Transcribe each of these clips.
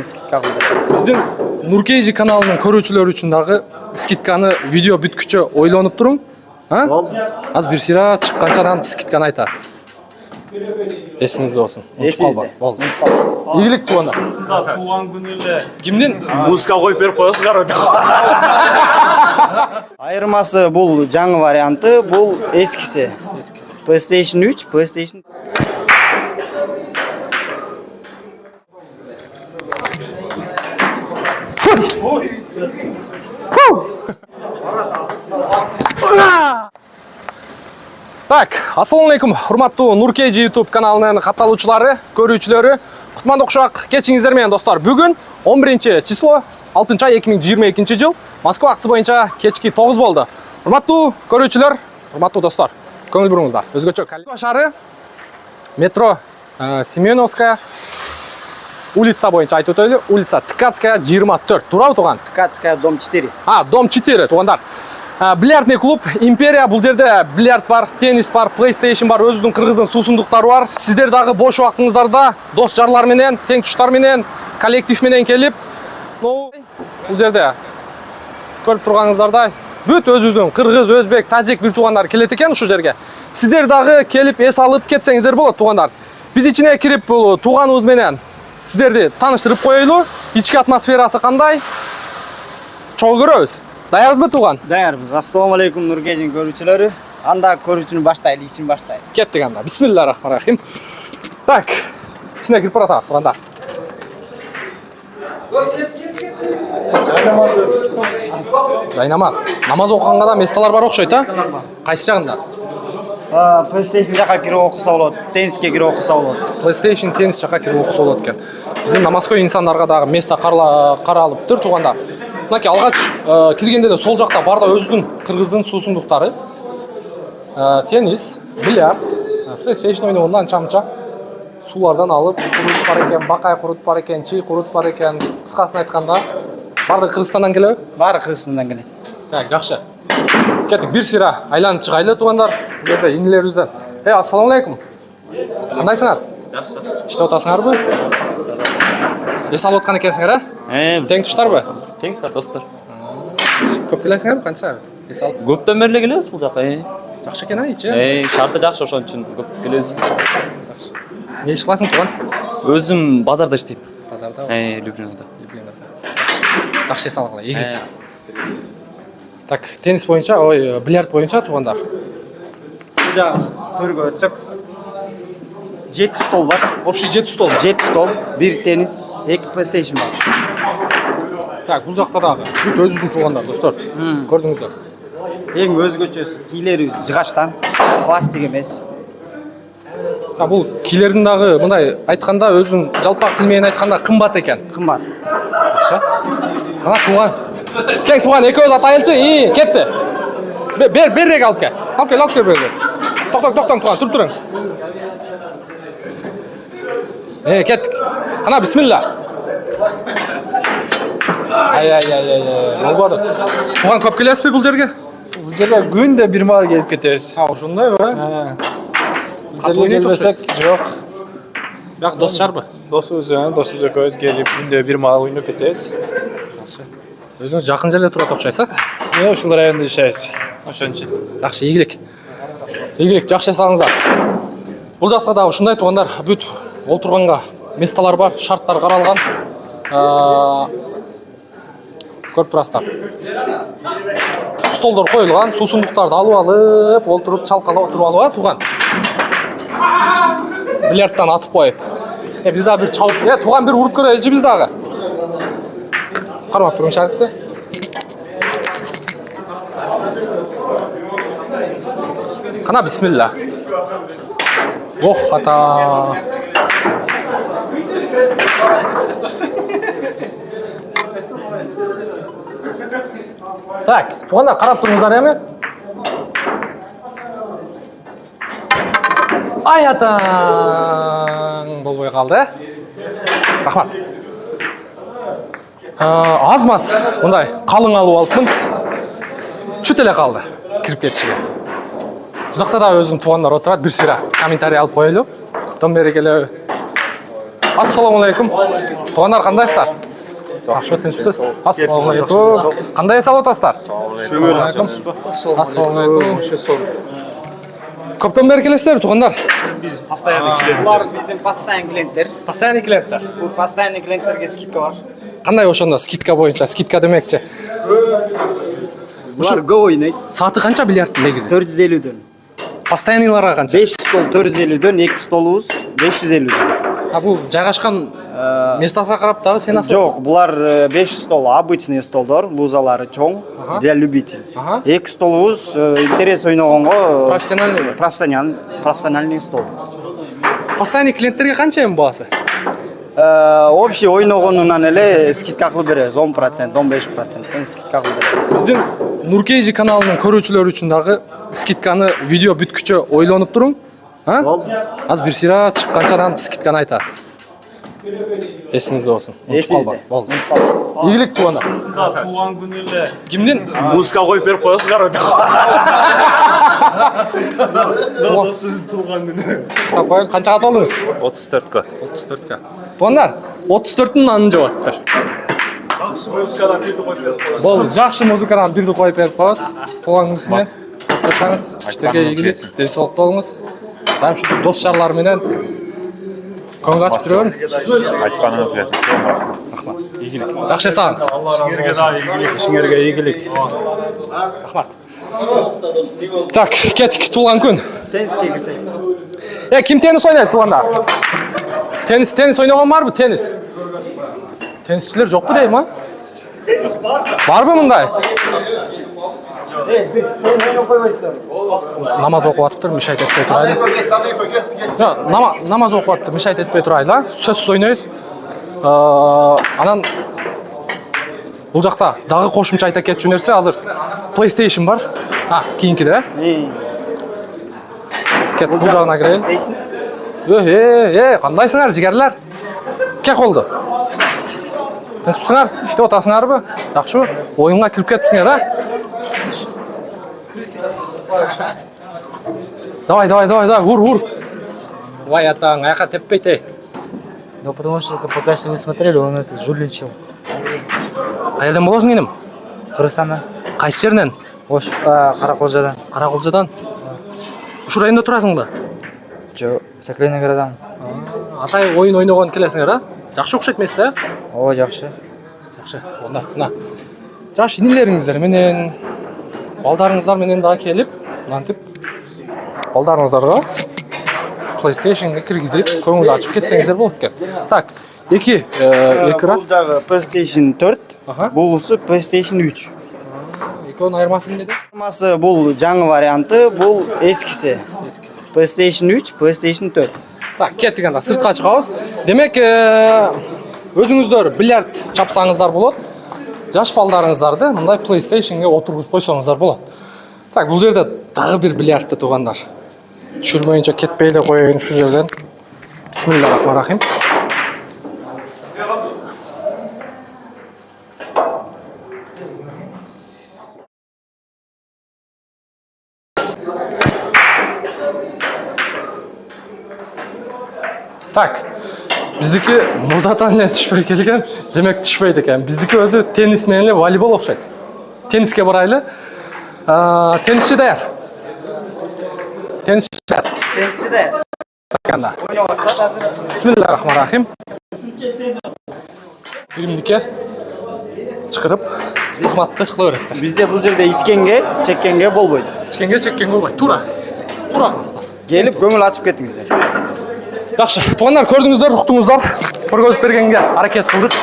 скидка кылдырабыз. Биздин Nurkeyji каналынын көрүүчүлөрү үчүн дагы скидканы видео бүткүчө ойлонуп туруң. Болду. Азыр бир сыйра чыкканчадан скидканы айтасыз. Эсиңизде болсун. Эсиңизде. Болду. Ийгилик туганда. Туган күнү эле. Кимдин? Музыка коюп берип коесуңар. Айырмасы бул жаңы варианты, бул эскиси. PlayStation 3, PlayStation. Так, ассаламу алейкум, урматтуу Nurkeyji YouTube каналынын катталуучулары, көрүүчүлөрү. Кутмандуу кушак кечиңиздер менен достор. Бүгүн 11 число 6 ай 2022 жыл Москва акысы боюнча кечки 9 болду. Урматтуу көрүүчүлөр, урматтуу достор, көңүл буруңуздар. Өзгөчө Калининград шаары метро Семеновская улица боюнча айтып өтөлү. Улица Ткацкая 24. Туурабы туган? Ткацкая дом 4. Дом 4 тугандар. Бильярдный клуб Империя, бул жерде бильярд бар, теннис бар, PlayStation бар, өзүнүн кыргыздын суусундуктары бар. Сиздер дагы бош убактыңыздарда дос жарлар менен, тең туштар менен, коллектив менен келип, бул жерде көрүп турганыңыздардай бүт өзүбүздүн кыргыз, өзбек, тажик бир туугандар келет экен ушул жерге. Сиздер дагы келип эс алып кетсеңиздер болот туугандар. Биз ичине кирип бул тууганыбыз менен сиздерди тааныштырып коелу. Ички атмосферасы кандай? Чогуу көрөбүз. Даярбызбы туган? Даярбыз. Ассаламу алейкум Nurkeyji көрүүчүлөрү. Анда көрүүчүнү баштайлы, ичин баштайлы. Кеттик анда. Бисмиллахиррахманиррахим. Так, ичине кирип баратабыз тугандар. Жайнамаз. Намаз окуганга да месталар бар окшойт, Кайсы жагында? PlayStation жака кирип окуса болот, тенниске кирип окуса болот. PlayStation, теннис жака кирип окуса болот экен. Биздин намазкөй инсандарга дагы место каралыптыр тугандар. Мынакей алгач киргенде де сол жакта бар да өзүнүн кыргыздын суусундуктары. Теннис, бильярд, PlayStation ойногондо анча-мынча суулардан алып, курут бар экен, бакай курут бар экен, чый курут бар экен. Кыскасын айтканда, бардыгы Кыргызстандан келеби? Баары Кыргызстандан келет. Так, жакшы. Кеттик, бир сыйра айланып чыгайлы тугандар. Бул жерде инилерибизден. Ассаламу алейкум. Кандайсыңар? Жакшы. Иштеп атасыңарбы? Эс алып аткан экенсиңер, Тең туштарбы? Тең туштар достор. Көп келесиңерби, канча? Эс алып. Көптөн бери келебиз бул жака. Жакшы экен ичи. Шарты жакшы, ошон үчүн көп келебиз. Жакшы. Не иш кыласың туган? Өзүм базарда иштейм. Базарда? Любленада. Жакшы эс алгыла, ийгилик. Так, теннис боюнча, бильярд боюнча тугандар. Бул жагы төргө өтсөк 7 стол бар. Общий 7 стол. 7 стол, 1 теннис, 2 PlayStation бар. Так, бул жакта дагы бүт өзүбүздүн туугандар, достор. Көрдүңүздөр. Эң өзгөчөсү кийлери жыгачтан, пластик эмес. Бул кийлердин дагы мындай айтканда өзүнүн жалпак тил менен айтканда кымбат экен. Кымбат. Жакшы. Кана туган. Кең туган экөөбүз атайлычы. Кетти. Берек алып кел. Алып кел берек. Токтоң туган, туруп туруң. Кеттик. Кана бисмилла. Болбоду. Туган көп келесизби бул жерге? Бул жерге күндө бир маал келип кетебиз. Ошондойбу? Бул жерге келбесек жок. Бак дос-жарбы? Досубуз экөөбүз келип күндө бир маал ойноп кетебиз. Жакшы. Өзүңүз жакын жерде турат окшойсуз, Ушул районда жашайбыз. Ошон үчүн. Жакшы, ийгилик. Ийгилик, жакшы эсалыңыздар. Бул жакта дагы ушундай туугандар, бүт олтурганга месталар бар, шарттар каралган. Көрүп турасыздар. Столдор коюлган, суусундуктарды алып алып, олтуруп, чалкалап отуруп алып, туган. Бильярдтан атып коюп. Биз дагы бир чалып, туган бир уруп көрөлүчү биз дагы. Кармап туруң шарикти. Кана бисмилла. Ох, ата. Так, тугандар карап туруңуздар эми? Ай атаң болбой калды. Рахмат. Аз мас мындай калың алып алыпмын. Чөт эле калды кирип кетишиге. Бул жакта да өзүнүн туугандар отурат, бир сыйра комментарий алып коелу. Көптөн бери келеби. Ассалаумағалейкум. Туғандар қандайсыздар? Жақсы өтінсіз. Ассалаумағалейкум. Қандай жасап отырсыздар? Ассалаумағалейкум. Көптен бері келесіздер, туғандар? Biz постоянный клиент. Bunlar bizden постоянный клиенттер. Постоянный клиенттер. Bu постоянный клиенттерге скидка бар. Қандай ошонда скидка бойынша? Скидка демекчи. Bunlar go ойнайды. Сааты қанша бильярдтың негізі? 450'ден. Постоянныйларға қанша? 5 стол 450'ден, 2 столубуз 550'ден. А бұл жайгашкан местосуна карап дагы сен асыл? Жоқ, бұлар 5 стол обычный столдор, бузалары чоң, для любителей. 2 столубуз интерес ойногонго профессиональный стол. Постоянный клиенттерге канча эми баасы? Общий ойногонунан эле скидка кылып беребиз, 10%, 15% скидка кылып беребиз. Биздин Нуркейжи каналынын көрүүчүлөрү үчүн дагы скидканы видео бүткүчө ойлонуп туруң. Аз бир сыйра чыкканчадан скидканы айтасыз. Эсиңизде болсун. Эсиңизде. Болду. Ийгилик туганда. Туған күні эле. Кимдин? Музыка коюп берип коесуңар. Сиздин туған күнү. Китап коюп канчага толдуңуз? 34 34 Тугандар, 34-тун анын жаптыр. Жакшы музыкадан бирди коюп берип коесуң. Бул жакшы музыкадан бирди коюп берип коебуз. Туган күнүңүзгө кутчаңыз, иштерге ийгилик, ден соолукта болуңуз. Дайым ушул дос жарлар менен көңүл ачып жүрө бериңиз. Айтқаныңыз келсін. Рахмат. Ийгилик. Жакшы жасаңыз. Сиңерге да ийгилик, ишиңерге ийгилик. Рахмат. Так, кеттик туулган күн. Тениске кирсек. Ким теннис ойнойт туугандар? Теннис ойногон барбы? Теннис. Теннисчилер жокпу дейм, а? Барбы мындай? Намаз окуп атыптыр, мешайт этпей турайлы. Намаз окуп атыптыр, мешайт этпей турайлы. Сөзсүз ойнойбуз. Анан бул жакта дагы кошумча айта кетчү нерсе, азыр PlayStation бар. Кийинкиде. Кет бул жагына кирейин. Кандайсыңар, жигерлер? Кек болду. Тынчсыңар, иштеп атасыңарбы? Жакшыбы? Оюнга кирип кетипсиңер, а? Давай, ур. Давай, атаң, аяққа теппейте. Да потому что пока что не смотрели, он это жульничал. Қайерден боласың енім? Қырғызстаннан. Қайсы жерінен? Қарақолжадан. Қарақолжадан? Ушу районда тұрасың ба? Жо, Сокольноградам. Атай ойын ойнаған келесіңер, а? Жақшы оқшайды месті, а? О, жақшы. Жақшы, ондар, мына. Жаш инилеріңіздер менен, балдарыңыздар менен дағы келіп, мынантып, балдарыңыздарға PlayStation-ға кіргізіп, көңіл ашып кетсеңіздер болып кен. Так, екі экран. Бұл жағы PlayStation 4, бұлысы PlayStation 3. Екеуінің айырмасы неде? Айырмасы бұл жаңы варианты, бұл ескісі. PlayStation 3, PlayStation 4. Так, кеттік анда, сыртқа шығауыз. Демек, өзіңіздер бильярд чапсаңыздар болады. Жаш балдарыңыздарды мындай PlayStation-ге отырғызып қойсаңыздар болады. Так, бұл жерде дағы бір бильярдты туғандар. Түшірмейінше кетпейлі қойын шу жерден. Бисмиллахиррахманиррахим. Так, биздики мурдатан эле түшпөй келген, демек түшпөйт экен. Биздики өзү теннис менен эле волейбол окшойт. Тенниске барайлы. Теннисчи даяр. Теннисчи Теннисчиде. даяр. Ойнауға чат азыр. Бисмиллахиррахманиррахим. Биримдикке чакырып, кызматты кыла бересиздер. Бізде бұл жерде ичкенге, чеккенге болбойт. Ичкенге чеккенге болбойт. Тура кыласыздар. Келіп көңіл açып кетіңіздер. Жақсы, туғандар көрдіңіздер, ұқтыңыздар, көргөзүп бергенге аракет кылдык.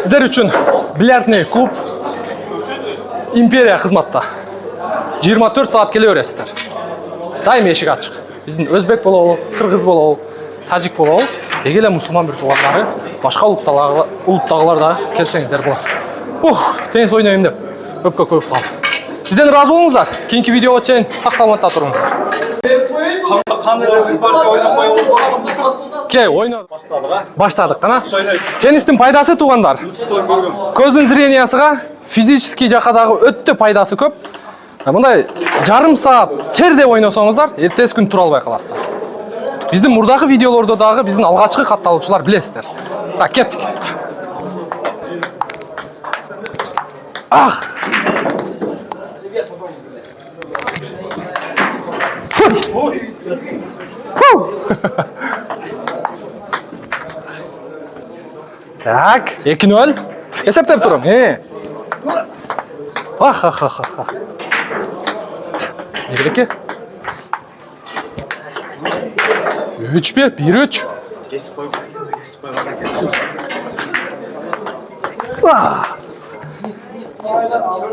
Сіздер үшін бильярдный клуб Империя қызматта. 24 саат келе бересіздер. Дайым ешік ачык. Биздин өзбек болобу, кыргыз болобу, тажик болобу, дегеле мусулман бир туугандары, башка улуттагылар да келсеңиздер болот. Теннис ойнойм деп көпкө көп калды. Бизден разы болуңуздар. Кийинки видеого чейин сак саламатта туруңуздар. Кей, ойнадық. Баштадық, қана? Теннистің пайдасы туғандар. Көздің зрениясыға физический жақадағы өтті пайдасы көп. Мұндай жарым саат терде ойнасаңыздар, ертесі күн тұра албай қаласыздар. Биздин мурдагы видеолордо дагы биздин алгачкы катталуучулар билесиздер. Так, кеттик. Ах! Так, 2-0. Эсептеп турам. Ах. Нереке? 3 бе? 1-3.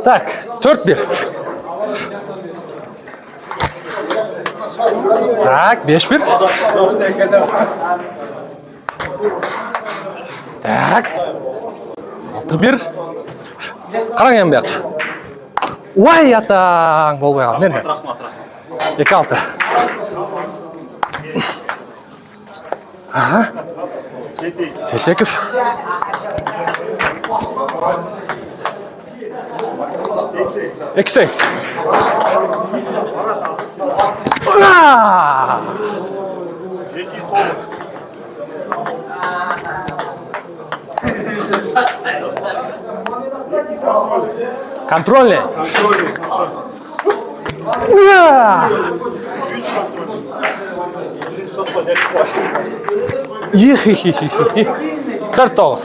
Так, 4-1. Так, 5-1. Так. 6-1. Қараң ең бәк. Уай, атаң болбай қалды. Нерме? 2-6. Ага. Жетеков. Эксекс. Контрольный. Ихихихихи. 4-9.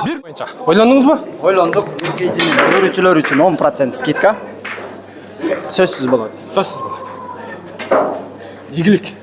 Bir boyunca. Oylandınız mı? Ойлондук. Көрүүчүлөр үчүн 10% скидка. Сөзсүз болот. Söz siz bulun. İyilik.